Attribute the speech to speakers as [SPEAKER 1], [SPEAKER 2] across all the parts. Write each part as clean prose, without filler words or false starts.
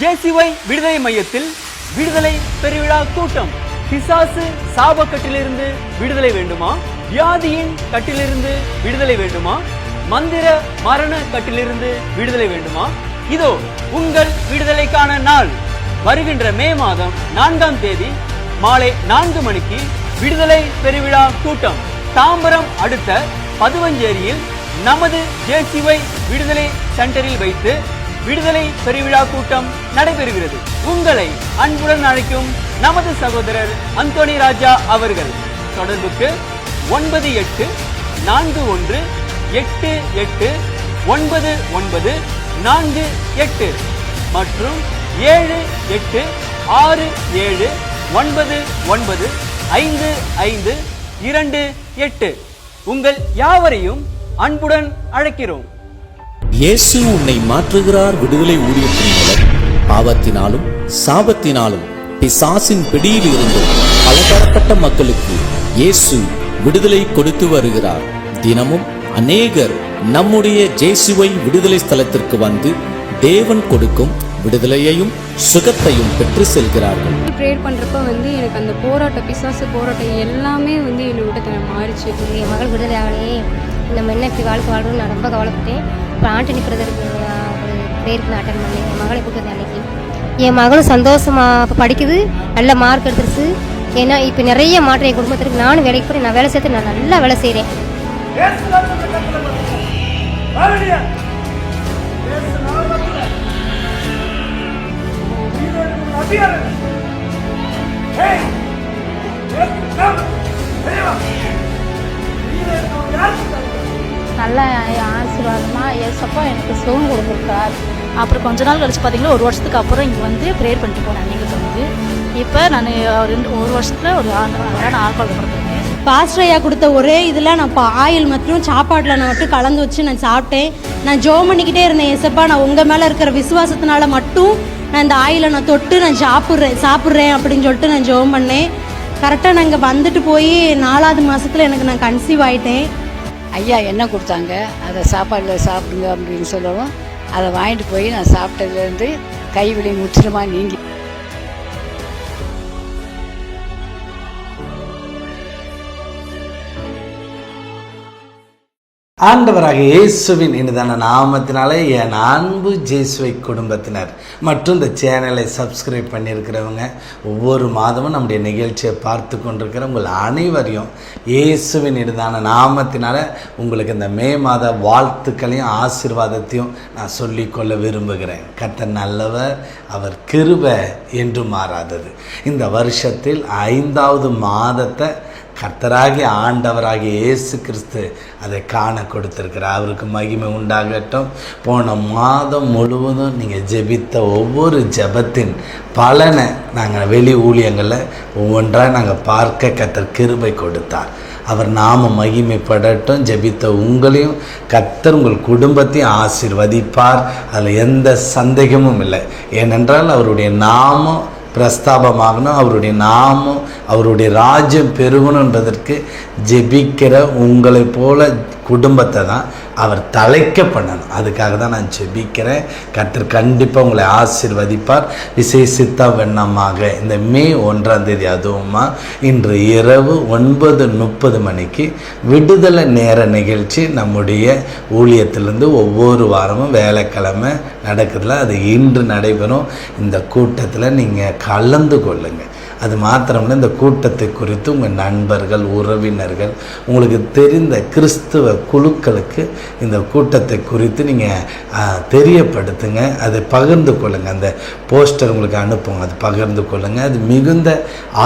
[SPEAKER 1] JCY விடுதலை மையத்தில் விடுதலை பெருவிழா கூட்டம். பிசாசு சாப கட்டிலிருந்து விடுதலை வேண்டுமா? வியாதியின் கட்டிலிருந்து விடுதலை வேண்டுமா? மந்திர மரண கட்டிலிருந்து விடுதலை வேண்டுமா? இதோ உங்கள் விடுதலைக்கான நாள். வருகின்ற மே மாதம் 4ஆம் தேதி மாலை 4 மணிக்கு விடுதலை பெருவிழா கூட்டம். தாம்பரம் அடுத்த பதுவஞ்சேரியில் நமது JCY விடுதலை சென்டரில் வைத்து விடுதலை பெருவிழா கூட்டம் நடைபெறுகிறது. உங்களை அன்புடன் அழைக்கும் நமது சகோதரர் அந்தோணி ராஜா அவர்கள். தொடர்புக்கு 9848899948 மற்றும் 7867995528. உங்கள் யாவரையும் அன்புடன் அழைக்கிறோம்.
[SPEAKER 2] இயேசு உன்னை மாற்றுகிறார் விடுதலை ஊழியத்தின் மூலம் பாவத்தினாலும் சாபத்தினாலும் பிசாசின் பிடியில் இருந்தும் பலதரப்பட்ட மக்களுக்கு இயேசு விடுதலை கொடுத்து வருகிறார். தினமும் அநேகர் நம்முடைய JCY விடுதலை ஸ்தலத்திற்கு வந்து தேவன் கொடுக்கும் விடுதலையையும் சுகத்தையும் பெற்று செல்கிறார்கள்.
[SPEAKER 3] ப்ரேயர் பண்ணுறப்ப எனக்கு அந்த போராட்டம், பிசாசு போராட்டம் எல்லாமே என்னை விட்டு மாறிச்சு.
[SPEAKER 4] என் மகள் விடுதலை ஆகலையே, நம்ம என்ன இப்படி வாழ்க்கை நான் ரொம்ப கவலைப்பட்டேன். இப்போ ஆண்டனி பிரதருக்கு ஒரு ப்ரேயருக்கு நான் அட்டன் பண்ணேன். என் மகளை கூப்பிட்டு அன்னைக்கு என் மகளும் சந்தோஷமாக படிக்குது, நல்ல மார்க் எடுத்துருச்சு. ஏன்னா இப்போ நிறைய மாற்றம் என் குடும்பத்திற்கு. நானும் வேலைக்கு போய் நான் வேலை சேர்த்து நான் நல்லா வேலை செய்கிறேன்.
[SPEAKER 5] நல்ல ஆசீர்வாதமாக ஏசப்பா எனக்கு சுகம் கொடுத்துருக்கார். அப்புறம் கொஞ்ச நாள் கழிச்சு பார்த்தீங்கன்னா 1 வருஷத்துக்கு அப்புறம் இங்கே வந்து ப்ரேயர் பண்ணிட்டு போனேன். நீங்கள் சொன்னது இப்போ நான் 1 வருஷத்தில் ஒரு ஆல்கோல் கொடுத்துருக்கேன்.
[SPEAKER 6] பாஸ்டர் ஐயா கொடுத்த ஒரே இதில் நான் இப்போ ஆயில் மற்றும் சாப்பாட்டில் நான் மட்டும் கலந்து வச்சு நான் சாப்பிட்டேன். நான் ஜெபம் பண்ணிக்கிட்டே இருந்தேன். ஏசப்பா, நான் உங்கள் மேலே இருக்கிற விசுவாசத்தினால மட்டும் நான் இந்த ஆயிலை நான் தொட்டு நான் சாப்பிட்றேன் அப்படின்னு சொல்லிட்டு நான் ஜெபம் பண்ணேன். கரெக்டாக நான் இங்கே வந்துட்டு போய் 4ஆவது மாதத்தில் நான் கன்சீவ் ஆகிட்டேன்.
[SPEAKER 7] ஐயா என்ன கொடுத்தாங்க, அதை சாப்பாடில் சாப்பிடுங்க அப்படின்னு சொல்லவும் அதை வாங்கிட்டு போய் நான் சாப்பிட்டதுலேருந்து கைவிளை முற்றிலுமா நீங்கி.
[SPEAKER 8] ஆண்டவராக இயேசுவின் இனிதான நாமத்தினாலே என் அன்பு JCY குடும்பத்தினர் மற்றும் இந்த சேனலை சப்ஸ்கிரைப் பண்ணியிருக்கிறவங்க, ஒவ்வொரு மாதமும் நம்முடைய நிகழ்ச்சியை பார்த்து கொண்டிருக்கிற உங்கள் அனைவரையும் இயேசுவின் இனிதான நாமத்தினால உங்களுக்கு இந்த மே மாத வாழ்த்துக்களையும் ஆசீர்வாதத்தையும் நான் சொல்லிக்கொள்ள விரும்புகிறேன். கர்த்தர் நல்லவர், அவர் கிருபை என்று மாறாதது. இந்த வருஷத்தில் 5ஆவது மாதத்தை கர்த்தராகிய ஆண்டவராகிய இயேசு கிறிஸ்து அதை காண கொடுத்திருக்கிறார். அவருக்கு மகிமை உண்டாகட்டும். போன மாதம் முழுவதும் நீங்கள் ஜெபித்த ஒவ்வொரு ஜெபத்தின் பலனை நாங்கள் வெளி ஊழியங்களில் ஒவ்வொன்றாக நாங்கள் பார்க்க கர்த்தர் கிருபை கொடுத்தார். அவர் நாம மகிமைப்படட்டும். ஜெபித்த உங்களையும் கர்த்தர் உங்கள் குடும்பத்தையும் ஆசீர்வதிப்பார். அதில் எந்த சந்தேகமும் இல்லை. ஏனென்றால் அவருடைய நாமம் பிரஸ்தாபமாகணும், அவருடைய நாமம், அவருடைய ராஜ்யம் பெருகணும் என்பதற்கு ஜெபிக்கிற உங்களை போல குடும்பத்தை தான் அவர் தலைக்க பண்ணணும். அதுக்காக தான் நான் ஜெபிக்கிறேன். கர்த்தர் கண்டிப்பாக உங்களை ஆசீர்வதிப்பார். விசேஷித்த வண்ணமாக இந்த மே 1ஆம் தேதி அதுவுமா இன்று இரவு 9:30 மணிக்கு விடுதலை நேர நிகழ்ச்சி நம்முடைய ஊழியத்திலிருந்து ஒவ்வொரு வாரமும் வேலைக்கிழமை நடக்குதுல, அது இன்று நடைபெறும். இந்த கூட்டத்தில் நீங்கள் கலந்து கொள்ளுங்கள். அது மாத்திரமில்லை, இந்த கூட்டத்தை குறித்து உங்கள் நண்பர்கள், உறவினர்கள், உங்களுக்கு தெரிந்த கிறிஸ்துவ குழுக்களுக்கு இந்த கூட்டத்தை குறித்து நீங்கள் தெரியப்படுத்துங்க. அதை பகிர்ந்து கொள்ளுங்கள். அந்த போஸ்டர் உங்களுக்கு அனுப்புங்க, அது பகிர்ந்து கொள்ளுங்கள். அது மிகுந்த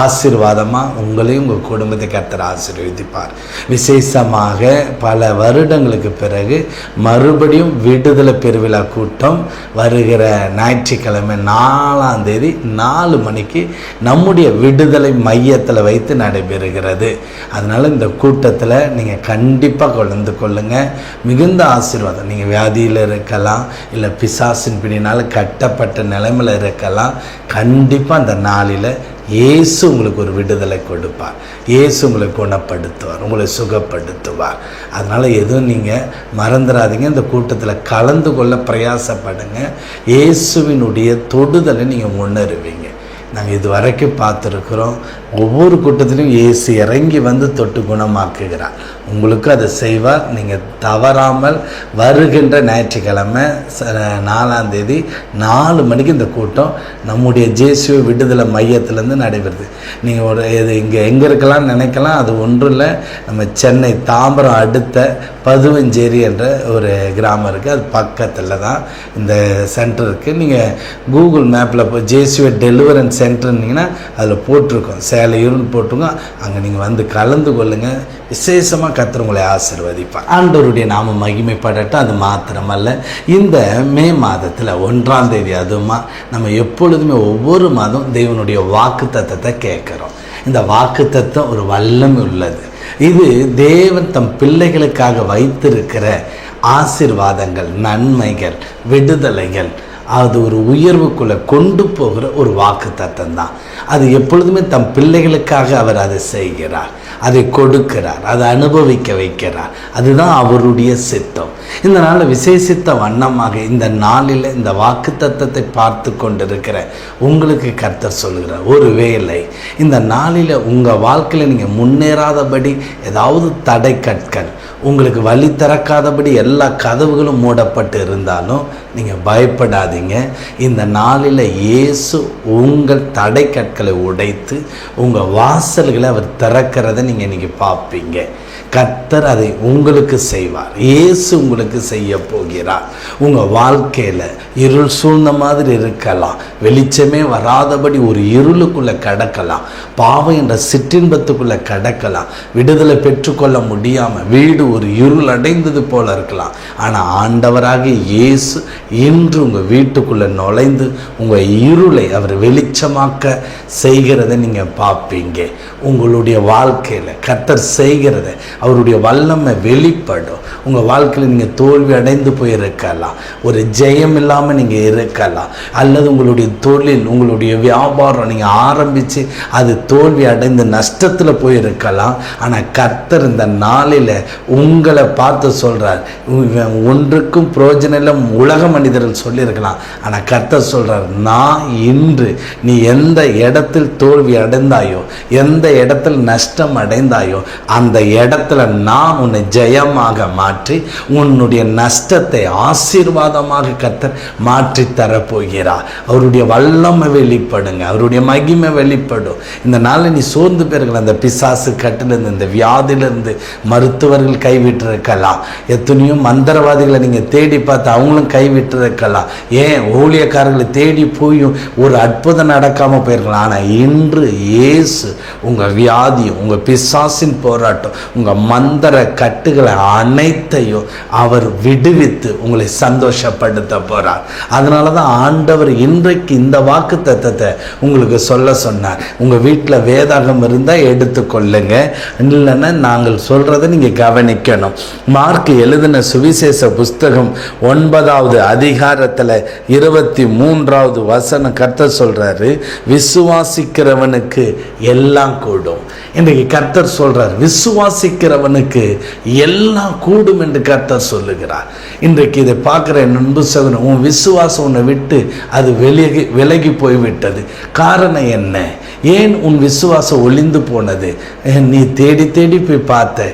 [SPEAKER 8] ஆசீர்வாதமாக உங்களையும் உங்கள் குடும்பத்தை கர்த்தர் ஆசீர்வதிப்பார். விசேஷமாக பல வருடங்களுக்கு பிறகு மறுபடியும் விடுதலை பெருவிழா கூட்டம் வருகிற ஞாயிற்றுக்கிழமை 4ஆம் தேதி 4 மணிக்கு நம்முடைய விடுதலை மையத்தில் வைத்து நடைபெறுகிறது. அதனால் இந்த கூட்டத்தில் நீங்கள் கண்டிப்பாக கலந்து கொள்ளுங்கள். மிகுந்த ஆசீர்வாதம். நீங்கள் வியாதியில் இருக்கலாம், இல்லை பிசாசின் பிடினால் கட்டப்பட்ட நிலைமையில் இருக்கலாம். கண்டிப்பாக அந்த நாளில் இயேசு உங்களுக்கு ஒரு விடுதலை கொடுப்பார். இயேசு உங்களை குணப்படுத்துவார், உங்களை சுகப்படுத்துவார். அதனால் எதுவும் நீங்கள் மறந்துடாதீங்க. இந்த கூட்டத்தில் கலந்து கொள்ள பிரயாசப்படுங்க. இயேசுவினுடைய தொடுதலை நீங்கள் உணருவீங்க. நாங்கள் இது வரைக்கும் பார்த்துருக்குறோம். ஒவ்வொரு கூட்டத்திலையும் இயேசு இறங்கி வந்து தொட்டு குணமாக்குகிறார். உங்களுக்கு அதை செய்வார். நீங்கள் தவறாமல் வருகின்ற ஞாயிற்றுக்கிழமை 4ஆம் தேதி 4 மணிக்கு இந்த கூட்டம் நம்முடைய ஜேசுவ விடுதலை மையத்திலேருந்து நடைபெறுது. நீங்கள் ஒரு இது இங்கே எங்கே இருக்கலாம்னு நினைக்கலாம். அது ஒன்றும் இல்லை, நம்ம சென்னை தாம்பரம் அடுத்த பதுவஞ்சேரி என்ற ஒரு கிராமம் இருக்குது. அது பக்கத்தில் தான் இந்த சென்டர் இருக்குது. நீங்கள் கூகுள் மேப்பில் போய் ஜேசுவ டெலிவரன்ஸ் சென்டர்னிங்கன்னா அதில் போட்டிருக்கோம், சேலையூர்னு போட்டிருக்கோம். அங்கே நீங்கள் வந்து கலந்து கொள்ளுங்கள். விசேஷமாக கர்த்தர் உங்களை ஆசீர்வதிப்பார். ஆண்டவருடைய நாம மகிமைப்படட்டும். அது மாத்திரமல்ல, இந்த மே மாதத்தில் 1ஆம் தேதி அதுமா நம்ம எப்பொழுதுமே ஒவ்வொரு மாதம் தேவனுடைய வாக்குத்தத்தத்தை கேட்குறோம். இந்த வாக்குத்தத்தம் ஒரு வல்லமை உள்ளது. இது தேவன் தம் பிள்ளைகளுக்காக வைத்திருக்கிற ஆசீர்வாதங்கள், நன்மைகள், விடுதலைகள். அது ஒரு உயர்வுக்குள்ளே கொண்டு போகிற ஒரு வாக்குத்தத்தம் தான். அது எப்பொழுதுமே தம் பிள்ளைகளுக்காக அவர் அதை செய்கிறார், அதை கொடுக்கிறார், அதை அனுபவிக்க வைக்கிறார். அதுதான் அவருடைய சித்தம். இந்த நாளில் விசேஷித்த வண்ணமாக இந்த நாளில் இந்த வாக்குத்தத்தத்தை பார்த்து கொண்டிருக்கிற உங்களுக்கு கர்த்தர் சொல்கிறார், ஒரு வேளை இந்த நாளில் உங்கள் வாழ்க்கையில் நீங்கள் முன்னேறாதபடி ஏதாவது தடை கற்கள், உங்களுக்கு வழி திறக்காதபடி எல்லா கதவுகளும் மூடப்பட்டு இருந்தாலும் நீங்கள் பயப்படாதீங்க. இந்த நாளில் இயேசு உங்கள் தடை கற்களை உடைத்து உங்கள் வாசல்களை அவர் திறக்கிறத நீங்கள் இன்றைக்கி பார்ப்பீங்க. கர்த்தர் அதை உங்களுக்கு செய்வார். இயேசு உங்களுக்கு செய்ய போகிறார். உங்கள் வாழ்க்கையில் இருள் சூழ்ந்த மாதிரி இருக்கலாம், வெளிச்சமே வராதபடி ஒரு இருளுக்குள்ளே கடக்கலாம், பாவம் என்ற சிற்றின்பத்துக்குள்ளே கடக்கலாம், விடுதலை பெற்றுக்கொள்ள முடியாமல் வீடு ஒரு இருள் அடைந்தது போல இருக்கலாம். ஆனால் ஆண்டவராகிய இயேசு இன்று உங்கள் வீட்டுக்குள்ளே நுழைந்து உங்கள் இருளை அவர் வெளிச்சமாக்க செய்கிறத நீங்கள் பார்ப்பீங்க. உங்களுடைய வாழ்க்கையில் கர்த்தர் செய்கிறத அவருடைய வல்லமை வெளிப்படும். உங்கள் வாழ்க்கையில் நீங்கள் தோல்வி அடைந்து போயிருக்கலாம், ஒரு ஜெயம் இல்லாமல் நீங்கள் இருக்கலாம், அல்லது உங்களுடைய தொழில், உங்களுடைய வியாபாரம் நீங்கள் ஆரம்பித்து அது தோல்வி அடைந்து நஷ்டத்தில் போயிருக்கலாம். ஆனால் கர்த்தர் இந்த நாளில் உங்களை பார்த்து சொல்கிறார், ஒன்றுக்கும் பிரயோஜனம் இல்லை உலக மனிதர்கள் சொல்லியிருக்கலாம். ஆனால் கர்த்தர் சொல்கிறார், நான் இன்று நீ எந்த இடத்தில் தோல்வி அடைந்தாயோ, எந்த இடத்தில் நஷ்டம் அடைந்தாயோ, அந்த இடத்துல நான் உன்னை ஜெயமாக மாற்றி உன்னுடைய நஷ்டத்தை ஆசீர்வாதமாக கர்த்தர் மாற்றி தரப்போகிறார். அவருடைய வல்லமை வெளிப்படுங்க, அவருடைய மகிமை வெளிப்படும். இந்த நாளில் நீ சோர்ந்து போயிருக்கலாம், அந்த பிசாசு கட்டிலிருந்து, இந்த வியாதியிலிருந்து மருத்துவர்கள் கைவிட்டிருக்கலாம், எத்தனையோ மந்திரவாதிகளை நீங்கள் தேடி பார்த்து அவங்களும் கைவிட்டிருக்கலாம், ஏன் ஊழியக்காரர்களை தேடி போயும் ஒரு அற்புதம் நடக்காமல் போயிருக்கலாம். ஆனால் இன்று இயேசு உங்கள் வியாதி, உங்கள் பிசாசின் போராட்டம், உங்கள் மந்திர கட்டுகளை அனைத்தையும் அவர் விடுவித்து உங்களை சந்தோஷப்படுத்த போறார். அதனால தான் ஆண்டவர் இன்றைக்கு இந்த வாக்குத்தத்தத்தை உங்களுக்கு சொல்ல சொன்னார். உங்கள் வீட்டில் வேதாகம் இருந்தால் எடுத்துக்கொள்ளுங்க, இல்லைன்னா நாங்கள் சொல்றதை நீங்கள் கவனிக்கணும். மார்க் எழுதின சுவிசேஷ புஸ்தகம் 9வது அதிகாரத்தில் 23வது வசனம் கர்த்தர் சொல்றாரு, விசுவாசிக்கிறவனுக்கு எல்லாம் கூடும். இன்றைக்கு கர்த்தர் சொல்றார், விசுவாசிக்கிறவனுக்கு எல்லாம் கூடும் என்று கர்த்தர் சொல்லுகிறார். இன்றைக்கு இதை பார்க்குற நண்பு சகோதரன், உன் விசுவாசம் உன்னை விட்டு அது விலகி போய்விட்டது. காரணம் என்ன? ஏன் உன் விசுவாசம் ஒளிந்து போனது? நீ தேடி தேடி போய் பார்த்த,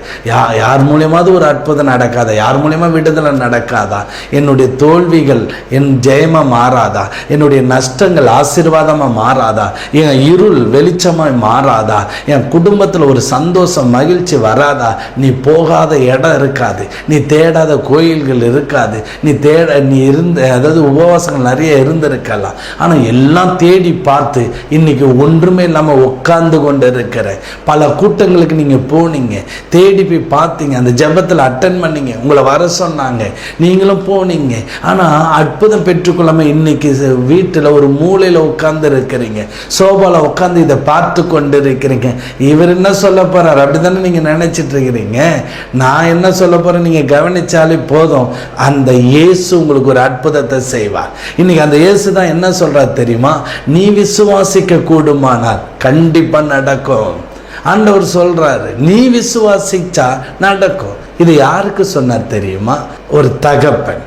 [SPEAKER 8] யார் மூலியமாவது ஒரு அற்புதம் நடக்காதா? யார் மூலியமா விடுதலை நடக்காதா? என்னுடைய தோல்விகள் என் ஜெயமாக மாறாதா? என்னுடைய நஷ்டங்கள் ஆசீர்வாதமாக மாறாதா? என் இருள் வெளிச்சமாக மாறாதா? என் குடும்பத்தில் ஒரு சந்தோஷம் மகிழ்ச்சி வராதா? நீ போகாத இடம் இருக்காது, நீ தேடாத கோயில்கள் இருக்காது, நீ இருந்த அதாவது உபவாசங்கள் நிறைய இருந்திருக்கலாம். ஆனால் எல்லாம் தேடி பார்த்து இன்னைக்கு ஒன்றுமே இல்லாமல் உட்கார்ந்து கொண்டு இருக்கிற பல கூட்டங்களுக்கு நீங்கள் போனீங்க, தேடி போய் பார்த்தீங்க, அந்த ஜெபத்தில் அட்டன் பண்ணீங்க, உங்களை வர சொன்னாங்க, நீங்களும் போனீங்க. ஆனால் அற்புதம் பெற்றுக்கொள்ளாமல் இன்னைக்கு வீட்டில் ஒரு மூலையில் உட்கார்ந்து இருக்கிறீங்க, சோபாவில் உட்கார்ந்து இதை பார்த்து கொண்டு இருக்கிறீங்க. இவர் என்ன சொல்ல போறார் அப்படித்தானே நீங்கள் நினைச்சிட்டு இருக்கிறீங்க. நான் என்ன சொல்ல போறேன் நீங்கள் கவனிச்சாலே போதும். அந்த இயேசு உங்களுக்கு ஒரு அற்புதத்தை செய்வார். இன்னைக்கு அந்த இயேசு தான் என்ன சொல்றார் தெரியுமா? நீ விசுவாசிக்க கூடுமானால் கூடுமானால் கண்டிப்பா நடக்கும். ஆண்டவர் சொல்றாரு, நீ விசுவாசிச்சா நடக்கும். இது யாருக்கு சொன்னார் தெரியுமா? ஒரு தகப்பன்.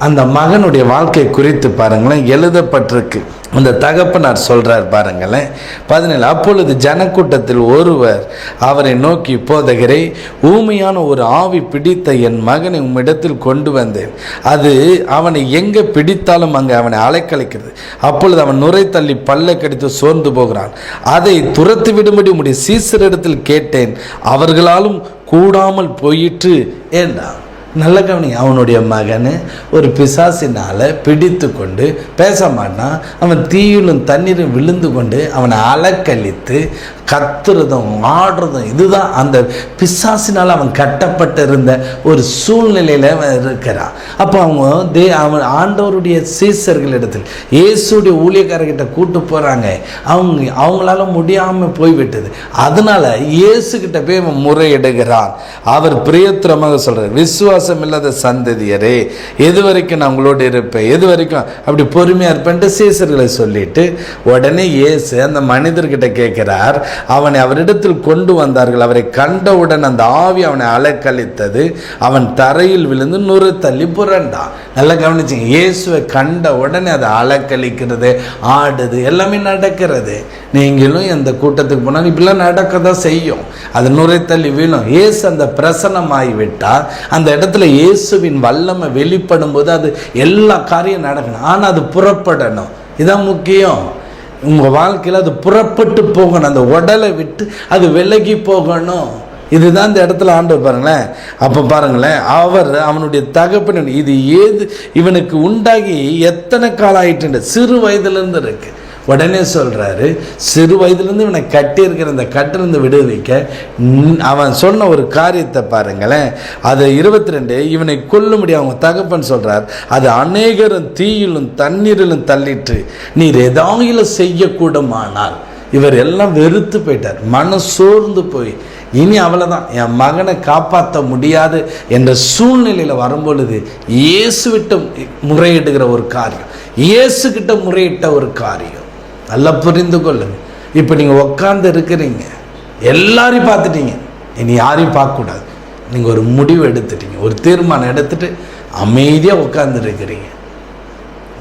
[SPEAKER 8] அந்த மகனுடைய வாழ்க்கை குறித்து பாருங்களேன், எழுதப்பட்டிருக்கு. அந்த தகப்பனார் சொல்றார் பாருங்களேன் 17. அப்பொழுது ஜனக்கூட்டத்தில் ஒருவர் அவரை நோக்கி, போதகரே, ஊமையான ஒரு ஆவி பிடித்த என் மகனை உம்மிடத்தில் கொண்டு வந்தேன். அது அவனை எங்கே பிடித்தாலும் அங்கே அவனை அலைக்கழிக்கிறது. அப்பொழுது அவன் நுரை தள்ளி பல்லை கடித்து சோர்ந்து போகிறான். அதை துரத்தி விடும்படி உம்முடைய சீசரிடத்தில் கேட்டேன், அவர்களாலும் கூடாமல் போயிற்று என்றான். நல்ல கவனி, அவனுடைய மகனை ஒரு பிசாசினால பிடித்து கொண்டு பேச மாட்டான். அவன் தீயிலும் தண்ணீரும் விழுந்து கொண்டு அவனை அலக்கழித்து கத்துறதும் ஆடுறதும், இதுதான் அந்த பிசாசினால் அவன் கட்டப்பட்டிருந்த ஒரு சூழ்நிலையில் இருக்கிறான். அப்போ அவன் ஆண்டவருடைய சீசர்களிடத்தில் இயேசுடைய ஊழியக்காரர்கிட்ட கூட்டு போகிறாங்க. அவங்களால முடியாமல் போய்விட்டது. அதனால இயேசுகிட்ட போய் அவன் முறையிடுகிறான். அவர் பிரியத்திரமாக சொல்கிறார், விசுவாசம் இல்லாத சந்ததியரே, எது வரைக்கும் நான் உங்களோடு இருப்பேன், எது வரைக்கும் அப்படி பொறுமையாக இருப்பேன்ட்டு சீசர்களை சொல்லிட்டு உடனே இயேசு அந்த மனிதர்கிட்ட கேட்கிறார். அவனை அவரிடத்தில் கொண்டு வந்தார்கள். அவரை கண்டவுடன் அந்த ஆவி அவனை அலைக்கழித்தது. அவன் தரையில் விழுந்து நுரை தள்ளி புரண்டான். நல்லா கவனிச்சிங்க, இயேசுவை கண்ட உடனே அதை அலைக்கழிக்கிறது, ஆடுது, எல்லாமே நடக்கிறது. நீங்களும் எந்த கூட்டத்துக்கு போனாலும் இப்படிலாம் நடக்க தான் செய்யும். அது நுரை தள்ளி வீழும். இயேசு அந்த பிரசன்னமாகி விட்டால் அந்த இடத்துல இயேசுவின் வல்லமை வெளிப்படும் போது அது எல்லா காரியம் நடக்கணும். ஆனால் அது புறப்படணும். இதான் முக்கியம். உங்கள் வாழ்க்கையில் அது புறப்பட்டு போகணும். அந்த உடலை விட்டு அது விலகி போகணும். இதுதான் இந்த இடத்துல ஆண்டவர் பாருங்களேன். அப்போ பாருங்களேன், அவனுடைய தகப்பன் இது ஏது இவனுக்கு உண்டாகி எத்தனை காலம் ஆயிட்டு, சிறு வயதுலேருந்து இருக்கு. உடனே சொல்றாரு, சிறு வயதுலேருந்து இவனை கட்டியிருக்கிற இந்த கட்டிலிருந்து விடுவிக்க அவன் சொன்ன ஒரு காரியத்தை பாருங்களேன். அது 22, இவனை கொல்லும்படி அவங்க தகப்பன் சொல்றார், அது அநேகரும் தீயிலும் தண்ணீரிலும் தள்ளிட்டு நீர் ஏதாவது செய்யக்கூடுமானால். இவர் எல்லாம் வெறுத்து போயிட்டார், மன சோர்ந்து போய் இனி அவ்வளோதான், என் மகனை காப்பாற்ற முடியாது என்ற சூழ்நிலையில் வரும்பொழுது இயேசுவிட்ட முறையிடுகிற ஒரு காரியம், இயேசுகிட்ட முறையிட்ட ஒரு காரியம். நல்லா புரிந்து கொள்ளுங்க. இப்போ நீங்கள் உட்கார்ந்து இருக்கிறீங்க, எல்லாரையும் பார்த்துட்டீங்க, இனி யாரையும் பார்க்கக்கூடாது. நீங்கள் ஒரு முடிவு எடுத்துட்டீங்க, ஒரு தீர்மானம் எடுத்துட்டு அமைதியாக உட்கார்ந்து இருக்கிறீங்க.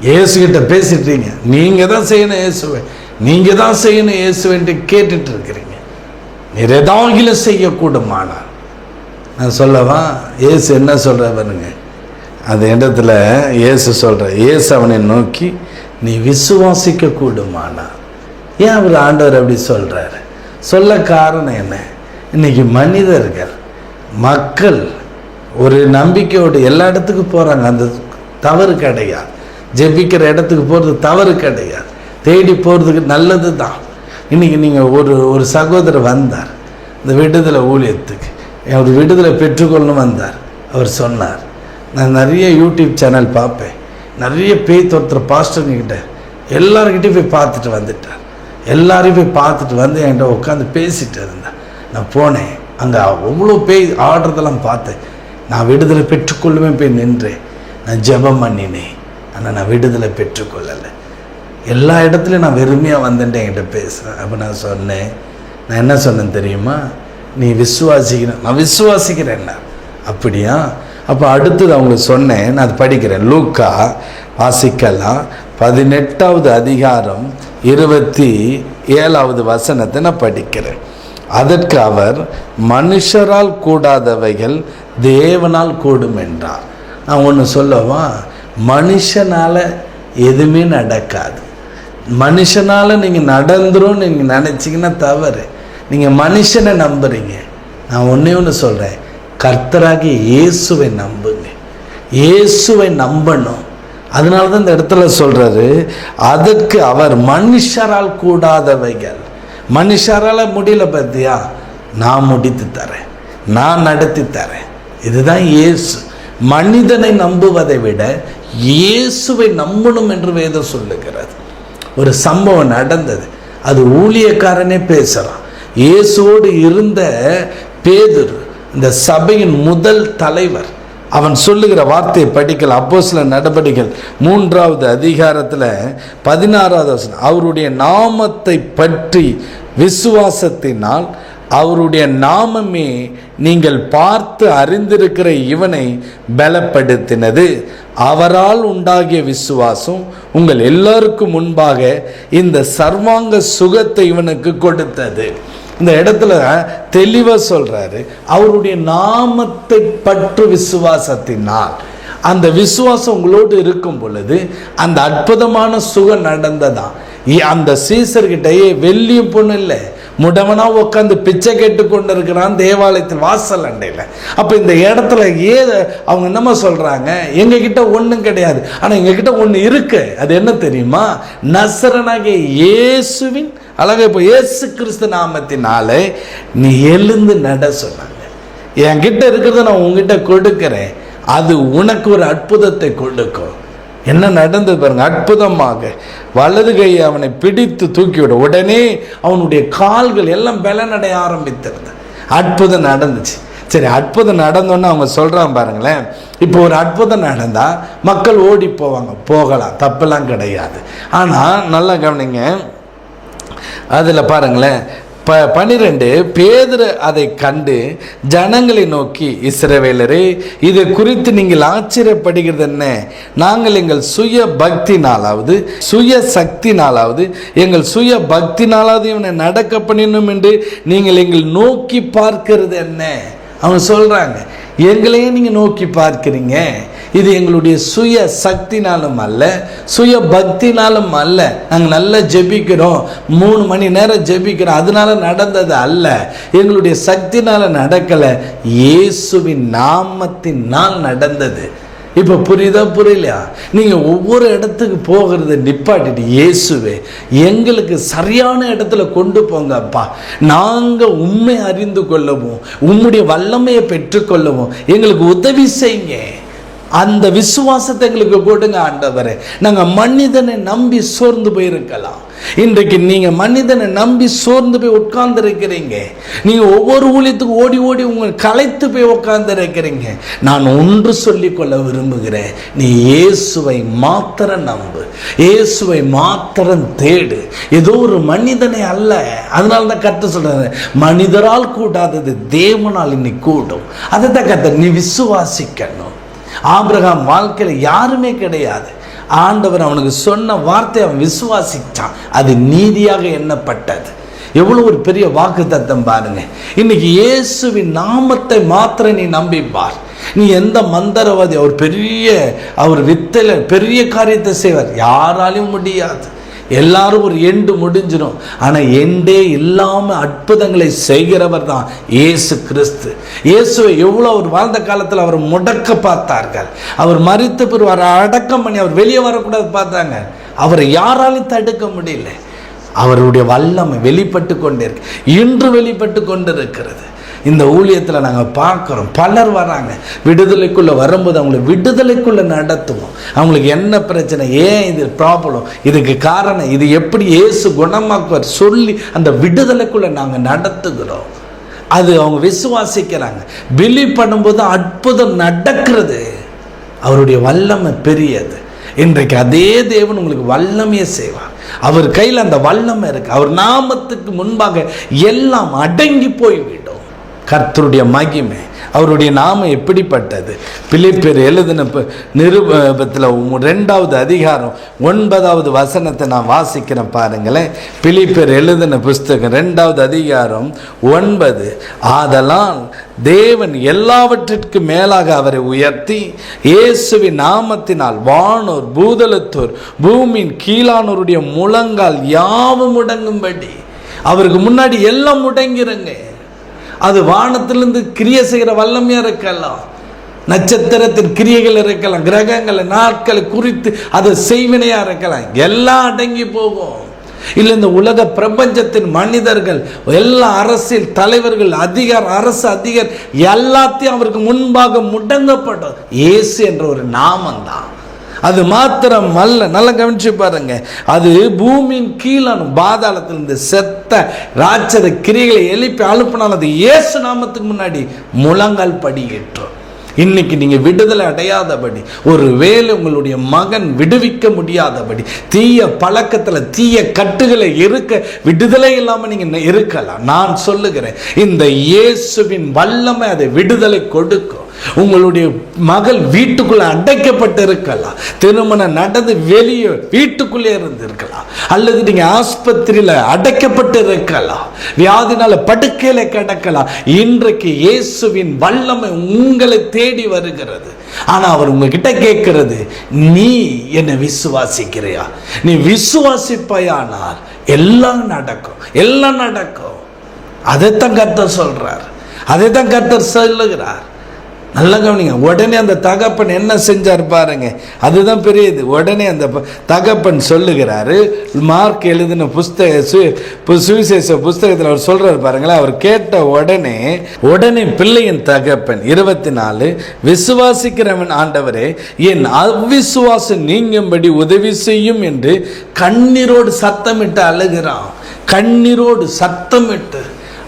[SPEAKER 8] இயேசுகிட்ட பேசிட்டீங்க, நீங்கள் தான் செய்யணும் இயேசுவை, நீங்கள் தான் செய்யணும் இயேசுவன்ட்டு கேட்டுட்டு இருக்கிறீங்க. நீர் ஏதாவது செய்யக்கூடுமானால் நான் சொல்லவா? இயேசு என்ன சொல்கிற பாருங்க. அந்த இடத்துல இயேசு சொல்கிற, இயேசு அவனை நோக்கி, நீ விசுவாசிக்க கூடுமானா. ஏன் அவர் ஆண்டவர் அப்படி சொல்கிறாரு? சொல்ல காரணம் என்ன? இன்னைக்கு மனிதர்கள் மக்கள் ஒரு நம்பிக்கையோடு எல்லா இடத்துக்கும் போகிறாங்க. அந்த தவறு கிடையாது. ஜெபிக்கிற இடத்துக்கு போகிறது தவறு கிடையாது. தேடி போகிறதுக்கு நல்லது தான். இன்றைக்கி நீங்கள் ஒரு சகோதரர் வந்தார் இந்த விடுதலை ஊழியத்துக்கு, அவர் விடுதலை பெற்றுக்கொள்ளணும் வந்தார். அவர் சொன்னார், நான் நிறைய யூடியூப் சேனல் பார்ப்பேன், நிறைய ஒருத்தர் பாஸ்டர்கிட்ட எல்லாருக்கிட்டையும் போய் பார்த்துட்டு வந்துட்டார். எல்லாரையும் போய் பார்த்துட்டு வந்து என்கிட்ட உட்காந்து பேசிட்டு இருந்தேன். நான் போனேன், அங்கே அவ்வளோ ஆடுறதெல்லாம் பார்த்தேன். நான் விடுதலை பெற்றுக்கொள்ளுமே போய் நின்றேன். நான் ஜெபம் பண்ணினேன், ஆனால் நான் விடுதலை பெற்றுக்கொள்ளலை. எல்லா இடத்துலையும் நான் வெறுமையாக வந்துட்டு என்கிட்ட பேசுகிறேன். அப்போ நான் சொன்னேன், நான் என்ன சொன்னேன் தெரியுமா? நீ விசுவாசிக்கிறேன். நான் விசுவாசிக்கிறேன்னா அப்படியா? அப்போ அடுத்தது அவங்களுக்கு சொன்னேன், நான் அது படிக்கிறேன். லூக்கா வாசிக்கலாம், 18வது அதிகாரம் 27வது வசனத்தை நான் படிக்கிறேன். அதற்கு அவர், மனுஷரால் கூடாதவைகள் தேவனால் கூடும் என்றார். நான் ஒன்று சொல்லவா? மனுஷனால் எதுவுமே நடக்காது. மனுஷனால் நீங்கள் நடந்துரும் நீங்கள் நினச்சிங்கன்னா தவறு. நீங்கள் மனுஷனை நம்புறீங்க. நான் ஒன்றே ஒன்று சொல்கிறேன், கர்த்தராகிய இயேசுவை நம்புங்க. இயேசுவை நம்பணும். அதனால தான் இந்த இடத்துல சொல்கிறாரு, அதற்கு அவர் மனுஷரால் கூடாதவைகள். மனுஷரால் முடியல பார்த்தியா, நான் முடித்து தரேன், நான் நடத்தி தரேன். இதுதான் இயேசு. மனிதனை நம்புவதை விட இயேசுவை நம்பணும் என்று வேதம் சொல்லுகிறது. ஒரு சம்பவம் நடந்தது, அது ஊழியக்காரனே பேசுகிறான். இயேசுவோடு இருந்த பேதுரு, இந்த சபையின் முதல் தலைவர், அவன் சொல்லுகிற வார்த்தையை படிக்கல. அப்போஸ்தலர் நடபடிகள் 3வது அதிகாரத்தில் 16வது வசனம், அவருடைய நாமத்தை பற்றி விசுவாசத்தினால் அவருடைய நாமமே நீங்கள் பார்த்து அறிந்திருக்கிற இவனை பலப்படுத்தினது. அவரால் உண்டாகிய விசுவாசம் உங்கள் எல்லாருக்கும் முன்பாக இந்த சர்வாங்க சுகத்தை இவனுக்கு கொடுத்தது. இந்த இடத்துல தெளிவா சொல்றாரு, அவருடைய நாமத்தை பற்று விசுவாசத்தினால். அந்த விசுவாசம் உங்களோடு இருக்கும் பொழுது அந்த அற்புதமான சுகம் நடந்ததான். அந்த சீசர்கிட்டயே வெள்ளியும் பொண்ணு இல்லை, முடவனா உட்காந்து பிச்சை கேட்டு கொண்டு இருக்கிறான் தேவாலயத்தில் வாசல் அண்டையில். அப்போ இந்த இடத்துல அவங்க என்னமா சொல்றாங்க, எங்க கிட்ட ஒன்றும் கிடையாது, ஆனால் எங்க கிட்ட ஒன்று இருக்கு. அது என்ன தெரியுமா? நசரனாகிய இயேசுவின் அழகா இப்போ இயேசு கிறிஸ்து நாமத்தினாலே நீ எழுந்து நட சொன்னாங்க. என்கிட்ட இருக்கிறத நான் உங்ககிட்ட கொடுக்கிறேன், அது உனக்கு ஒரு அற்புதத்தை கொடுக்கும். என்ன நடந்தது பாருங்க, அற்புதமாக வலது கையை அவனை பிடித்து தூக்கிவிட உடனே அவனுடைய கால்கள் எல்லாம் பலனடைய ஆரம்பித்திருந்தது. அற்புதம் நடந்துச்சு. சரி, அற்புதம் நடந்தோன்னு அவங்க சொல்றாங்க பாருங்களேன். இப்போ ஒரு அற்புதம் நடந்தா மக்கள் ஓடி போவாங்க, போகலாம், தப்பெல்லாம் கிடையாது. ஆனா நல்லா கவனிங்க, அதுல பாருங்களேன் 12 பேதுரு அதை கண்டு ஜனங்களை நோக்கி, இஸ்ரவேலரே, இதை குறித்து நீங்கள் ஆச்சரியப்படுகிறது என்ன? நாங்கள் எங்கள் சுய பக்தினாலாவது சுய சக்தினாலாவது எங்கள் சுய பக்தினாலாவது இவனை நடக்க பண்ணிடணும் என்று நீங்கள் எங்கள் நோக்கி பார்க்கிறது என்ன? அவங்க சொல்றாங்க, எங்களையே நீங்க நோக்கி பார்க்கிறீங்க, இது எங்களுடைய சுய சக்தினாலும் அல்ல, சுய பக்தினாலும் அல்ல. நாங்கள் நல்லா ஜெபிக்கிறோம், 3 மணி நேரம் ஜெபிக்கிறோம், அதனால நடந்தது அல்ல, எங்களுடைய சக்தினால நடக்கலை, இயேசுவின் நாமத்தினால் நடந்தது. இப்போ புரியுதா புரியலையா? நீங்கள் ஒவ்வொரு இடத்துக்கு போகிறத நிப்பாட்டிட்டு, இயேசுவே எங்களுக்கு சரியான இடத்துல கொண்டு போங்கப்பா, நாங்கள் உண்மை அறிந்து கொள்ளவும் உம்முடைய வல்லமையை பெற்றுக்கொள்ளவும் எங்களுக்கு உதவி செய்யுங்க. அந்த விசுவாசத்தை எங்களுக்கு கொடுங்க ஆண்டவரே. நாங்கள் மனிதனை நம்பி சோர்ந்து போயிருக்கலாம். இன்றைக்கு நீங்க மனிதனை நம்பி சோர்ந்து போய் உட்கார்ந்து இருக்கிறீங்க. நீங்க ஒவ்வொரு ஊழியத்துக்கு ஓடி ஓடி உங்களை களைத்து போய் உட்கார்ந்து இருக்கிறீங்க. நான் ஒன்று சொல்லிக்கொள்ள விரும்புகிறேன், நீ இயேசுவை மாத்திரம் நம்பு, இயேசுவை மாத்திரம் தேடு. ஏதோ ஒரு மனிதனை அல்ல. அதனால தான் கர்த்தர் சொல்றாரு, மனிதரால் கூடாதது தேவனால் இன்னைக்கு கூடும். அதை தான் கர்த்தர் நீ விசுவாசிக்கணும். ஆபிரகாம் வாழ்க்கையில யாருமே கிடையாது. ஆண்டவர் அவனுக்கு சொன்ன வார்த்தை அவன் விசுவாசிச்சான், அது நீதியாக எண்ணப்பட்டது. எவ்வளவு ஒரு பெரிய வாக்குத்தத்தம் பாருங்க. இன்னைக்கு இயேசுவின் நாமத்தை மாத்திரம் நீ நம்பிப்பார். நீ எந்த மந்திரவாதி, அவர் வித்தையில பெரிய காரியத்தை செய்வார், யாராலையும் முடியாது. எல்லாரும் ஒரு எண்டு முடிஞ்சிடும். ஆனால் எண்டே இல்லாமல் அற்புதங்களை செய்கிறவர் தான் இயேசு கிறிஸ்து. இயேசுவை எவ்வளோ அவர் வாழ்ந்த காலத்தில் அவர் முடக்க பார்த்தார்கள். அவர் மரித்த பிறகு அவரை அடக்கம் பண்ணி அவர் வெளியே வரக்கூடாது பார்த்தாங்க. அவரை யாராலையும் தடுக்க முடியல. அவருடைய வல்லமை வெளிப்பட்டு கொண்டே இருக்கு, இன்று வெளிப்பட்டு கொண்டு இருக்கிறது. இந்த ஊழியத்தில் நாங்கள் பார்க்குறோம், பலர் வராங்க, விடுதலைக்குள்ளே வரும்போது அவங்களை விடுதலைக்குள்ளே நடத்துவோம். அவங்களுக்கு என்ன பிரச்சனை, ஏன் இது ப்ராப்ளம், இதுக்கு காரணம் இது, எப்படி இயேசு குணமாக்குவார் சொல்லி அந்த விடுதலைக்குள்ளே நாங்கள் நடத்துகிறோம். அது அவங்க விசுவாசிக்கிறாங்க. பிலீவ் பண்ணும்போது அற்புதம் நடக்கிறது. அவருடைய வல்லமை பெரியது. இன்றைக்கு அதே தேவன் உங்களுக்கு வல்லமையை செய்வார். அவர் கையில் அந்த வல்லமை இருக்கு. அவர் நாமத்துக்கு முன்பாக எல்லாம் அடங்கி போய்விடும். கர்த்தருடைய மகிமை, அவருடைய நாமம் எப்படிப்பட்டது? பிலிப்பியர் எழுதின நிருபத்தில் 2வது அதிகாரம் 9வது வசனத்தை நான் வாசிக்கிறேன் பாருங்களேன். பிலிப்பியர் எழுதின புஸ்தகம் 2வது அதிகாரம் 9, ஆதலால் தேவன் எல்லாவற்றிற்கு மேலாக அவரை உயர்த்தி இயேசுவின் நாமத்தினால் வானோர் பூதலத்தோர் பூமியின் கீழானோருடைய முழங்கால் யாவும் முடங்கும்படி. அவருக்கு முன்னாடி எல்லாம் முடங்கிறங்க. அது வானத்திலிருந்து கிரியை செய்கிற வல்லமையா இருக்கலாம், நட்சத்திரத்தின் கிரியைகள் இருக்கலாம், கிரகங்களை நாட்களை குறித்து அது செய்வினையா இருக்கலாம், எல்லாம் அடங்கி போகும். இல்லை இந்த உலக பிரபஞ்சத்தின் மனிதர்கள் எல்லா அரசியல் தலைவர்கள் அரசு அதிகாரி எல்லாத்தையும் அவருக்கு முன்பாக முடங்கப்படும். இயேசு என்ற ஒரு நாமம் தான். அது மாத்திரம் அல்ல, நல்லா கவனிச்சு பாருங்க, அது பூமியின் கீழான பாதாளத்தில் இருந்து செத்த ராட்சத கிரிகளை எழுப்பி அனுப்பினால் அது இயேசு நாமத்துக்கு முன்னாடி முழங்கால் படியேற்றும். இன்னைக்கு நீங்க விடுதலை அடையாதபடி, ஒருவேளை உங்களுடைய மகன் விடுவிக்க முடியாதபடி, தீய பழக்கத்துல தீய கட்டுகளை இருக்க விடுதலை இல்லாம நீங்க இருக்கலாம். நான் சொல்லுகிறேன், இந்த இயேசுவின் வல்லமை அதை விடுதலை கொடுக்கும். உங்களுடைய மகள் வீட்டுக்குள்ள அடைக்கப்பட்டு இருக்கலாம், திருமணம் நடந்து வெளியே வீட்டுக்குள்ளே இருந்து இருக்கலாம், அல்லது நீங்க ஆஸ்பத்திரியில அடைக்கப்பட்டு இருக்கலாம், வியாதினால படுக்கையில கிடக்கலாம். இன்றைக்கு இயேசுவின் வல்லமை உங்களை தேடி வருகிறது. ஆனா அவர் உங்ககிட்ட கேட்கிறது, நீ என்னை விசுவாசிக்கிறியா? நீ விசுவாசிப்பாயானால் எல்லாம் நடக்கும், எல்லாம் நடக்கும். அதைத்தான் கர்த்தர் சொல்றார், அதைத்தான் கர்த்தர் சொல்லுகிறார். நல்ல கவனிங்க. உடனே அந்த தகப்பன் என்ன செஞ்சார் பாருங்க, அதுதான் பெரியது. உடனே அந்த தகப்பன் சொல்லுகிறாரு, மார்க் எழுதின சுவிசேஷ புஸ்தகத்தில் அவர் சொல்றாரு பாருங்களேன். அவர் கேட்ட உடனே பிள்ளையின் தகப்பன் 24, விசுவாசிக்கிறவன் ஆண்டவரே என் அவ்விசுவாசம் நீங்கும்படி உதவி செய்யும் என்று கண்ணீரோடு சத்தமிட்டு அழுகிறான். கண்ணீரோடு சத்தமிட்டு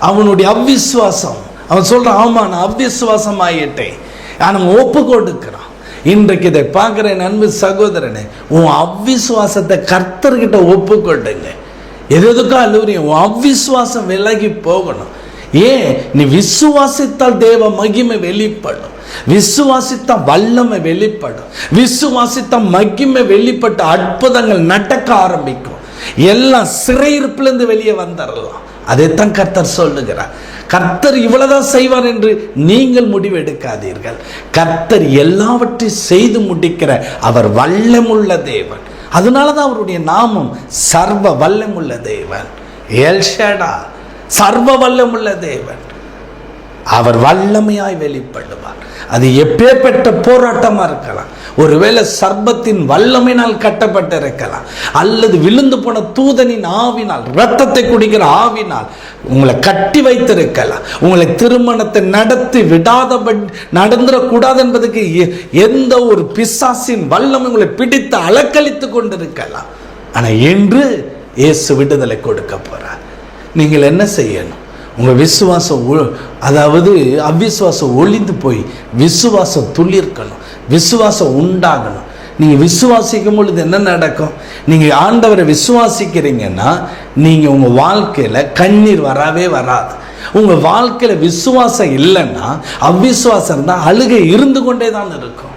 [SPEAKER 8] அவனுடைய அவ்விசுவாசம், அவன் சொல்றான், ஆமா நான் அவ்விசுவாசம் ஆயிட்டேன். அவன் ஒப்பு கொடுக்கிறான். இன்றைக்கு இதை பார்க்கிற அன்பு சகோதரனே, உன் அவ்விசுவாசத்தை கர்த்தர்கிட்ட ஒப்பு கொடுங்க. எதுக்கோ அழுவுறீங்க, உன் அவ்விசுவாசம் விலகி போகணும். ஏன்? நீ விசுவாசித்தால் தேவ மகிமை வெளிப்படும், விசுவாசித்தால் வல்லமை வெளிப்படும், விசுவாசித்தால் மகிமை வெளிப்பட்ட அற்புதங்கள் நடக்க ஆரம்பிக்கும். எல்லாம் சிறையிருப்பிலிருந்து வெளியே வந்துடலாம். அதைத்தான் கர்த்தர் சொல்லுகிறார். கர்த்தர் இவ்வளவுதான் செய்வார் என்று நீங்கள் முடிவு எடுக்காதீர்கள். கர்த்தர் எல்லாவற்றையும் செய்து முடிக்கிற அவர் வல்லமுள்ள தேவன். அதனாலதான் அவருடைய நாமம் சர்வ வல்லமுள்ள தேவன். எல்ஷடா, சர்வ வல்லமுள்ள தேவன். அவர் வல்லமையாய் வெளிப்படுவார். அது எப்பேற்பட்ட போராட்டமா இருக்கலாம். ஒருவேளை சர்பத்தின் வல்லமையினால் கட்டப்பட்டு இருக்கலாம், அல்லது விழுந்து போன தூதனின் ஆவினால், இரத்தத்தை குடிக்கிற ஆவினால் உங்களை கட்டி வைத்திருக்கலாம். உங்களை திருமணத்தை நடத்தி விடாதபடி நடந்துடக்கூடாது என்பதுக்கு எந்த ஒரு பிசாசின் வல்லமை உங்களை பிடித்து அலக்களித்து கொண்டிருக்கலாம். ஆனா இன்று இயேசு விடுதலை கொடுக்க போறார். நீங்கள் என்ன செய்யணும்? உங்க விசுவாசம், அதாவது அவ்விசுவாசம் ஒளிந்து போய் விசுவாசம் துளிர்க்கணும், விசுவாசம் உண்டாகணும். நீங்க விசுவாசிக்கும் பொழுது என்ன நடக்கும்? நீங்க ஆண்டவரை விசுவாசிக்கிறீங்கன்னா நீங்க உங்க வாழ்க்கையில கண்ணீர் வரவே வராது. உங்க வாழ்க்கையில விசுவாசம் இல்லைன்னா, அவ்விசுவாசம் இருந்தா அழுகை இருந்து கொண்டே தான் இருக்கும்.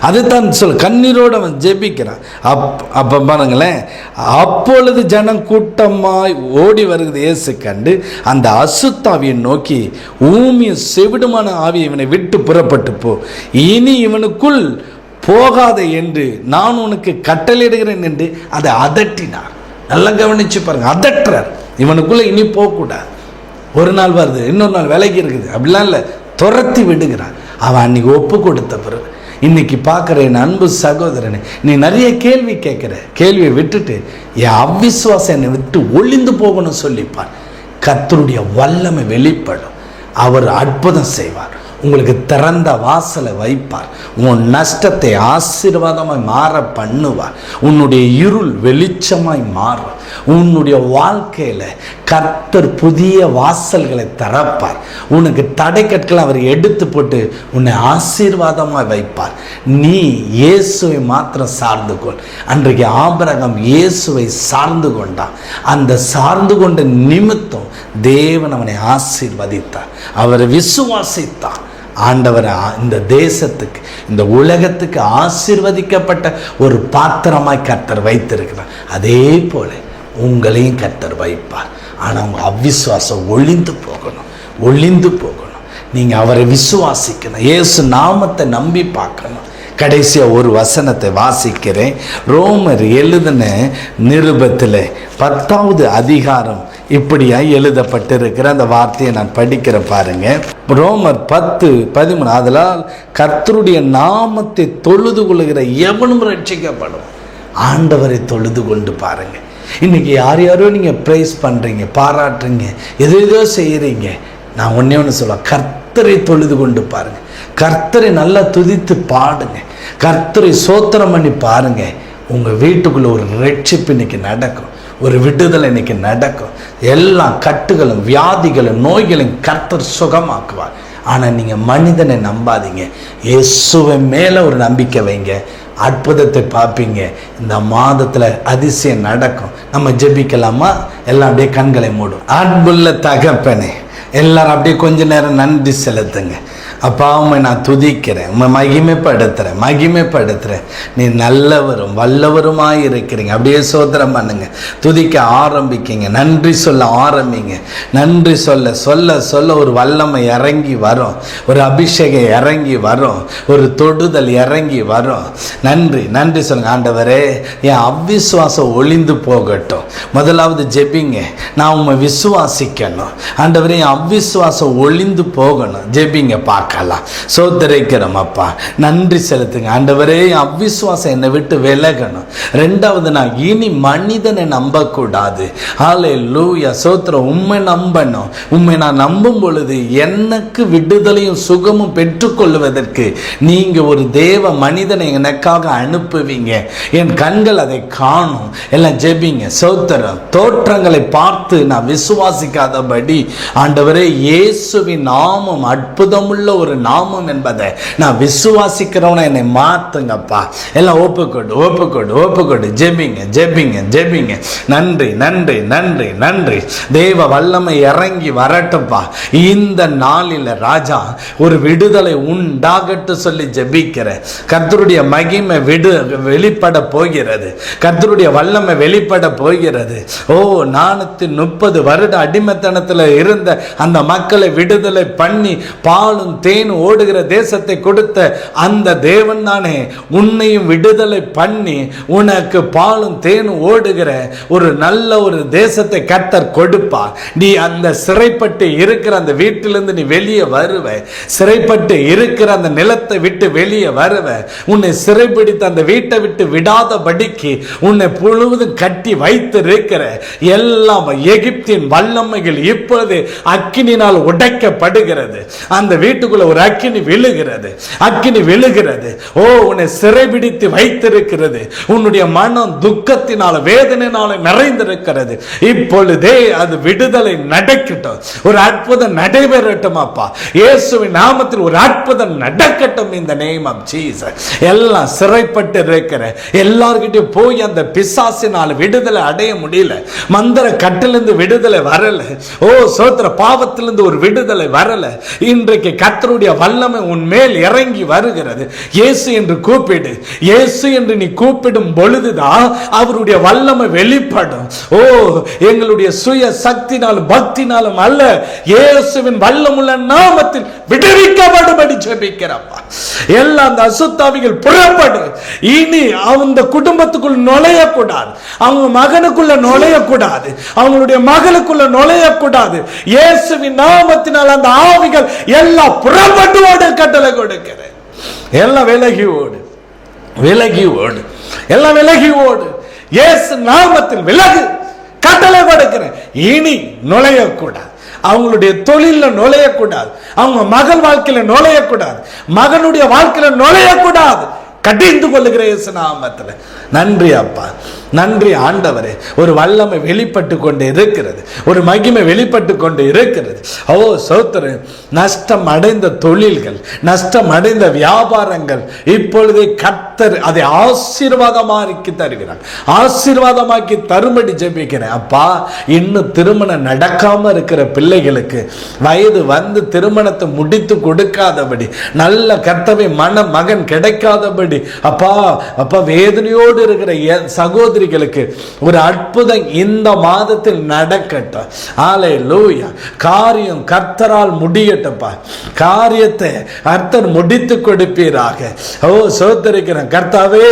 [SPEAKER 8] அதுதான் கண்ணீரோடு அவன் ஜெபிக்கிறான். அப்ப பாருங்களேன், அப்பொழுது ஜனம் கூட்டமாய் ஓடி வருகிறது இயேசு கண்டு அந்த அசுத்தாவியை நோக்கி, ஊமியும் செவிடுமான ஆவி இவனை விட்டு புறப்பட்டு போ, இனி இவனுக்குள் போகாத என்று நான் உனக்கு கட்டளையிடுகிறேன் என்று அதை அதட்டினார். நல்லா கவனிச்சு பாருங்க, அதட்டுறார். இவனுக்குள்ள இனி போகக்கூடாது. ஒரு நாள் வருது, இன்னொரு நாள் விலைக்கு இருக்குது, அப்படிலாம் இல்லை, துரத்தி விடுகிறான். அவன் அன்னைக்கு ஒப்பு கொடுத்த பிறகு இன்னைக்கு பார்க்குற என் அன்பு சகோதரனே, நீ நிறைய கேள்வி கேட்குற, கேள்வியை விட்டுட்டு என் அவ்விசுவாசம் என்னை விட்டு ஒளிந்து போகணும் சொல்லிப்பார். கர்த்தருடைய வல்லமை வெளிப்படும். அவர் அற்புதம் செய்வார். உங்களுக்கு திறந்த வாசலை வைப்பார். உன் நஷ்டத்தை ஆசீர்வாதமாய் மாற பண்ணுவார். உன்னுடைய இருள் வெளிச்சமாய் மாறும். உன்னுடைய வாழ்க்கையில கர்த்தர் புதிய வாசல்களை திறப்பார். உனக்கு தடை கற்களை அவர் எடுத்து போட்டு உன்னை ஆசீர்வாதமாய் வைப்பார். நீ இயேசுவை மாத்திரம் சார்ந்து கொள். அன்றைக்கு ஆபிரகாம் இயேசுவை சார்ந்து கொண்டான். அந்த சார்ந்து கொண்ட நிமித்தம் தேவன் அவனை ஆசீர்வதித்தார். அவரை விசுவாசித்தான். ஆண்டவரை இந்த தேசத்துக்கு, இந்த உலகத்துக்கு ஆசீர்வதிக்கப்பட்ட ஒரு பாத்திரமாய் கர்த்தர் வைத்திருக்கிறார். அதே போல உங்களையும் கர்த்தர் வைப்பார். ஆனால் உங்க அவ்விசுவாசம் ஒளிந்து போகணும், ஒளிந்து போகணும். நீங்க அவரை விசுவாசிக்கணும், இயேசு நாமத்தை நம்பி பார்க்கணும். கடைசியா ஒரு வசனத்தை வாசிக்கிறேன். ரோமர் எழுதின நிருபத்தில் 10வது அதிகாரம் இப்படியா எழுதப்பட்டிருக்கிற அந்த வார்த்தையை நான் படிக்கிற பாருங்க. ரோமர் 10:13, அதனால் கர்த்தருடைய நாமத்தை தொழுது கொள்ளுகிற எவனும் ரட்சிக்கப்படும். ஆண்டவரை தொழுது கொண்டு பாருங்க. இன்னைக்கு யார் யாரோ நீங்க பிரைஸ் பண்றீங்க, பாராட்டுறீங்க, எதோ செய்யறீங்க. நான் ஒன்னே சொல்ல, கர்த்தரை தொழுது கொண்டு பாருங்க. கர்த்தரை நல்லா துதித்து பாடுங்க. கர்த்தரை சோத்திரம் பண்ணி பாருங்க. உங்க வீட்டுக்குள்ள ஒரு ரட்சிப்பு இன்னைக்கு நடக்கும், ஒரு விடுதலை இன்னைக்கு நடக்கும். எல்லா கட்டுகளும் வியாதிகளும் நோய்களையும் கர்த்தர் சுகமாக்குவார். ஆனால் நீங்கள் மனிதனை நம்பாதீங்க, இயேசுவை மேலே ஒரு நம்பிக்கை வைங்க, அற்புதத்தை பார்ப்பீங்க. இந்த மாதத்தில் அதிசயம் நடக்கும். நம்ம ஜெபிக்கலாமா? எல்லாம் அப்படியே கண்களை மூடும். அன்புள்ள தகப்பனே, எல்லாரும் அப்படியே கொஞ்ச நேரம் நன்றி செலுத்துங்க. அப்பா, உண்மை நான் துதிக்கிறேன், உண்மை மகிமைப்படுத்துகிறேன். நீ நல்லவரும் வல்லவருமாய் இருக்கிறீங்க. அப்படியே சோதரம் பண்ணுங்க, துதிக்க ஆரம்பிக்கிங்க, நன்றி சொல்ல ஆரம்பிங்க. நன்றி சொல்ல சொல்ல சொல்ல ஒரு வல்லமை இறங்கி வரும், ஒரு அபிஷேகம் இறங்கி வரும், ஒரு தொடுதல் இறங்கி வரும். நன்றி நன்றி சொல்லுங்க. ஆண்டவரே, என் அவிசுவாசம் ஒளிந்து போகட்டும். முதலாவது ஜெபிங்க, நான் உண்மை விசுவாசிக்கணும். ஆண்டவரே, என் அவிசுவாசம் ஒளிந்து போகணும். ஜெபிங்க, பார்க்கலாம். சோதரிக்கிறோம் அப்பா, நன்றி செலுத்துங்க. ஆண்டவரே, அவிசுவாசம் என்னை விட்டு விலகணும். ரெண்டாவது, நான் இனி மனிதனை நம்பக்கூடாது. ஹல்லேலூயா, சோத்திரம். உண்மை நம்பணும். உண்மை நான் நம்பும் பொழுது எனக்கு விடுதலையும் சுகமும் பெற்றுக்கொள்வதற்கு நீங்க ஒரு தேவ மனிதனை எனக்காக அனுப்புவீங்க. என் கண்கள் அதை காணும். எல்லாம் ஜெபிங்க, சோத்திரம். தோற்றங்களை பார்த்து நான் விசுவாசிக்காதபடி, ஆண்டவரே, இயேசுவின் நாமம் அற்புதமுள்ள ஒரு நாமம் என்பதை நான் விசுவாசிக்கிறவன என்னை மாத்துங்கப்பா. எல்லாம் ஒப்புக்கொடு. ஜெபிங்க. நன்றி நன்றி நன்றி நன்றி. தேவ வல்லமை இறங்கி வரட்டும்பா. இந்த நாளில் ராஜா ஒரு விடுதலை உண்டாகட்டு சொல்லி ஜெபிக்கிற. கர்த்தருடைய மகிமை வெளிப்பட போகிறது. கர்த்தருடைய வல்லமை வெளிப்பட போகிறது. 430 வருட அடிமைத்தனத்தில் இருந்த அந்த மக்களை விடுதலை பண்ணி பாலும் தேனும் ஓடுகிற தேசத்தை கொடுத்த அந்த தேவன் தானே உன்னையும் விடுதலை பண்ணி உனக்கு பாலும் தேனும் ஓடுகிற ஒரு நல்ல ஒரு தேசத்தை கர்த்தர் கொடுப்பார். நீ அந்த சிறைப்பட்டு இருக்கிற அந்த வீட்டிலிருந்து நீ வெளியே வருவ. சிறைப்பட்டு இருக்கிற அந்த நிலத்தை விட்டு வெளியே வருவ. உன்னை சிறைப்பிடித்த அந்த வீட்டை விட்டு விடாதபடிக்கு உன்னை முழுவதும் கட்டி வைத்து இருக்கிற எல்லாம் எகிப்தின் வல்லமைகள் இப்பொழுது அக்கினினால் உடைக்கப்படுகிறது. அந்த வீட்டுக்குள்ள ஒரு அக்கினி விழுகிறது. உன்னை சிறைபிடித்து வைத்திருக்கிறது. உன்னுடைய மனம் துக்கத்தினால வேதனையினால நிறைந்திருக்கிறது. இப்பொழுதே அது விடுதலை நடக்கட்டும். ஒரு அற்புதம் நடைபெறட்டும் அப்பா. இயேசுவின் நாமத்தில் ஒரு அற்புதம் நடக்கட்டும். இந்த நேம் ஆஃப் ஜீசஸ். எல்லாம் சிறைப்பட்டு இருக்கிற எல்லார்கிட்டயும் போய் அந்த பிசாசினால் விடுதலை அடைய முடியல. மந்திர கட்டிலிருந்து விடுதலை வரல. சோத்திர பாவத்திலிருந்து ஒரு விடுதலை வரல. இன்றைக்கு கர்த்தருடைய வல்லமை உன் மேல் இறங்கி வருகிறது. இயேசு என்று கூப்பிடு. இயேசு என்று நீ கூப்பிடும் பொழுதுதான் அவருடைய வல்லமை வெளிப்படும். எங்களுடைய சுய சக்தினாலும் பக்தினாலும் அல்ல, இயேசுவின் வல்லமுள்ள நாமத்தில் விடுவிக்கப்படும்படி ஜெபிக்கிறப்பா. எல்லாம் அந்த அசுத்தாவிகள் புறப்படு. இனி அந்த குடும்பத்துக்குள் நுழையக்கூடாது. அவங்க மகனுக்குள்ள நுழையக்கூடாது. அவங்களுடைய மகளுக்குள்ள நுழையக்கூடாது. இயேசுவின் நாமத்தினால் அந்த ஆவிகள் எல்லாம் புறப்பட்டு ஓட கட்டளை கொடுக்கிறேன். எல்லாம் விலகி ஓடு. எல்லாம் விலகி ஓடு. இயேசு நாமத்தில் விலகு கட்டளை கொடுக்கிறேன். இனி நுழையக்கூடாது. அவங்களுடைய தொழில நுழையக்கூடாது. அவங்க மகள் வாழ்க்கையில நுழையக்கூடாது. மகனுடைய வாழ்க்கையில நுழையக்கூடாது. கடிந்து கொள்ளுகிற இயேசு நாமத்தில். நன்றி அப்பா, நன்றி ஆண்டவரே. ஒரு வல்லமை வெளிப்பட்டு கொண்டு இருக்கிறது. ஒரு மகிமை வெளிப்பட்டு கொண்டு இருக்கிறது. சோத்திரம். நஷ்டம் அடைந்த தொழில்கள், நஷ்டம் அடைந்த வியாபாரங்கள் இப்பொழுதே கர்த்தர் அதை ஆசீர்வாதமாக்கி தருகிறார். ஆசீர்வாதமாக்கி தரும்படி ஜெபிக்கிறேன் அப்பா. இன்னும் திருமணம் நடக்காம இருக்கிற பிள்ளைகளுக்கு, வயது வந்து திருமணத்தை முடித்து கொடுக்காதபடி, நல்ல கர்த்தவை மகன் கிடைக்காதபடி அப்பா வேதனையோடு இருக்கிற சகோதரிகளுக்கு ஒரு அற்புதம் இந்த மாதத்தில் நடக்கட்டும். ஹல்லேலூயா. காரியம் கர்த்தரால் முடியட்டப்பா. காரியத்தை கர்த்தர் முடித்து கொடுப்பீராக. சோதரிக்கிறேன் கர்த்தாவே,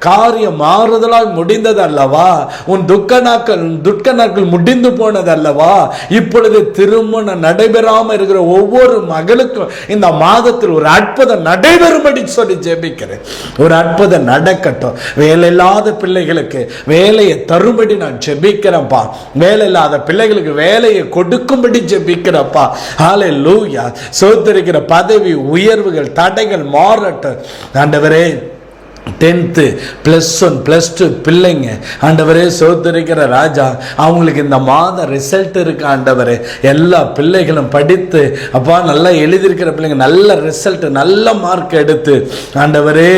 [SPEAKER 8] காரியம் மாறுதலால் முடிந்தது அல்லவா? உன் துக்க நாட்கள் முடிந்து போனது அல்லவா? இப்பொழுது திருமணம் நடைபெறாம இருக்கிற ஒவ்வொரு மகளுக்கும் இந்த மாதத்தில் ஒரு அற்புதம் நடைபெறும்படி சொல்லி ஜெபிக்கிறேன். ஒரு அற்புதம் நடக்கட்டும். வேலை இல்லாத பிள்ளைகளுக்கு வேலையை தரும்படி நான் ஜெபிக்கிறேன்ப்பா. வேலை இல்லாத பிள்ளைகளுக்கு வேலையை கொடுக்கும்படி ஜெபிக்கிறப்பா. ஹல்லேலூயா. சோதரிக்கிற பதவி உயர்வுகள் தடைகள் மாறட்டும். ஆண்டவரே, 10th +1 +2 பிள்ளைங்க ஆண்டவரே சோதரிக்கிற ராஜா, அவங்களுக்கு இந்த மாதம் ரிசல்ட் இருக்கு ஆண்டவரே. எல்லா பிள்ளைகளும் படித்து அப்பா நல்லா எழுதியிருக்கிற பிள்ளைங்க நல்ல ரிசல்ட் நல்ல மார்க் எடுத்து ஆண்டவரே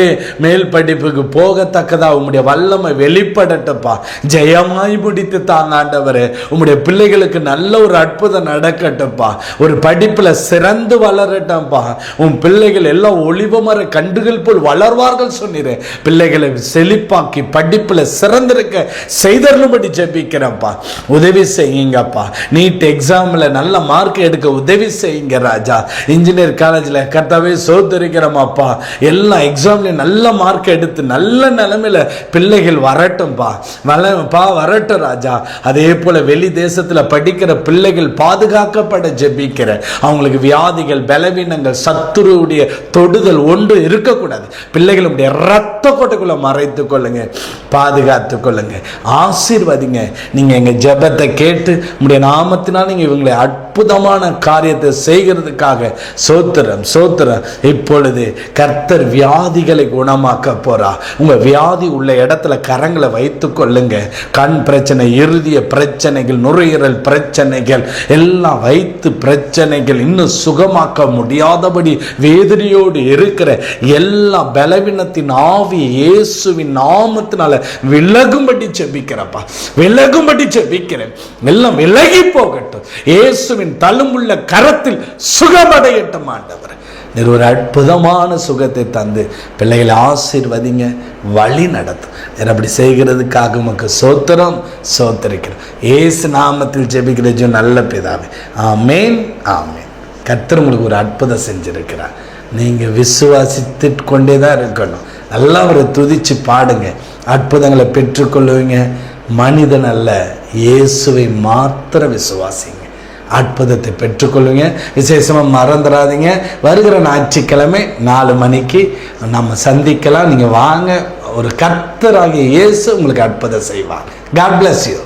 [SPEAKER 8] மேல் படிப்புக்கு போகத்தக்கதா உம்முடைய வல்லமை வெளிப்படட்டப்பா. ஜெயமாய் முடித்து தாங்க ஆண்டவரே. உம்முடைய பிள்ளைகளுக்கு நல்ல ஒரு அற்புதம் நடக்கட்டப்பா. ஒரு படிப்புல சிறந்து வளரட்டப்பா. உன் பிள்ளைகள் எல்லாம் ஒளிவமர கண்டுகள் போல் வளர்வார்கள் சொன்னீரே. பிள்ளைகளை செழிப்பாக்கி படிப்புல சிறந்திருக்க செய்தருளும்படி ஜெபிக்கிறப்பா. உதவி செய்யுங்கப்பா. நீட் எக்ஸாம்ல நல்ல மார்க் எடுக்க உதவி செய்யுங்க ராஜா. இன்ஜினியர் காலேஜ்ல கர்த்தாவே சோதரிக்கிறோமாப்பா. எல்லா எக்ஸாம்லயும் நல்ல மார்க் எடுத்து நல்ல நிலைமையில பிள்ளைகள் வரட்டும்பா. வரட்டும் ராஜா. அதே போல வெளி தேசத்துல படிக்கிற பிள்ளைகள் பாதுகாக்கப்பட ஜெபிக்கிற. அவங்களுக்கு வியாதிகள் பலவீனங்கள் சத்துருவுடைய தொடுதல் ஒன்று இருக்கக்கூடாது. பிள்ளைகளுடைய ரத்த கோட்டைக்குள்ள மறைத்துக் கொள்ளுங்க, பாதுகாத்துக் கொள்ளுங்க, ஆசீர்வதிங்க. நீங்க எங்க ஜெபத்தை கேட்டு உங்களுடைய நாமத்தினால் நீங்க இவங்களை அற்புதமான காரியத்தை செய்கிறதுக்காக சோத்திரம் சோத்திரம். இப்பொழுது கர்த்தர் வியாதிகளை குணமாக்க போறா. உங்க வியாதி உள்ள இடத்துல கரங்களை வைத்துக் கொள்ளுங்க. கண் பிரச்சனை, இருதய பிரச்சனைகள், நுரையீரல் பிரச்சனைகள் எல்லாம் வைத்து பிரச்சனைகள் இன்னும் சுகமாக்க முடியாதபடி வேதனையோடு இருக்கிற எல்லா பலவீனத்தின் ஆவி இயேசுவின் நாமத்தினால விலகும்படி ஜெபிக்கிறப்பா. விலகும்படி ஜெபிக்கிறேன். எல்லாம் விலகி போகட்டும். இயேசுவின் தழும்புள்ள கரத்தில் சுகமடையட்டும் ஆண்டவர். ஒரு அற்புதமான சுகத்தை தந்து பிள்ளைகளை ஆசீர்வதிங்க, வழி நடத்தும். அப்படி செய்கிறதுக்காக உமக்கு சோத்திரம் சோத்திரிக்கிறோம். இயேசு நாமத்தில் ஜெபிக்கிற நல்ல பிதாவே, ஆமேன் ஆமேன். கர்த்தர் உங்களுக்கு ஒரு அற்புதம் செஞ்சிருக்கிறார். நீங்கள் விசுவாசித்து கொண்டே தான் இருக்கணும். நல்லா அவரை துதிச்சு பாடுங்க, அற்புதங்களை பெற்றுக்கொள்ளுவீங்க. மனிதன் அல்ல, இயேசுவை மாத்திர விசுவாசிங்க, அற்புதத்தை பெற்றுக்கொள்ளுங்க. விசேஷமாக மறந்துடாதீங்க, வருகிற ஞாயிற்றுக்கிழமை 4 மணிக்கு நம்ம சந்திக்கலாம். நீங்கள் வாங்க, ஒரு கர்த்தராகிய இயேசு உங்களுக்கு அற்புதம் செய்வார். God bless you.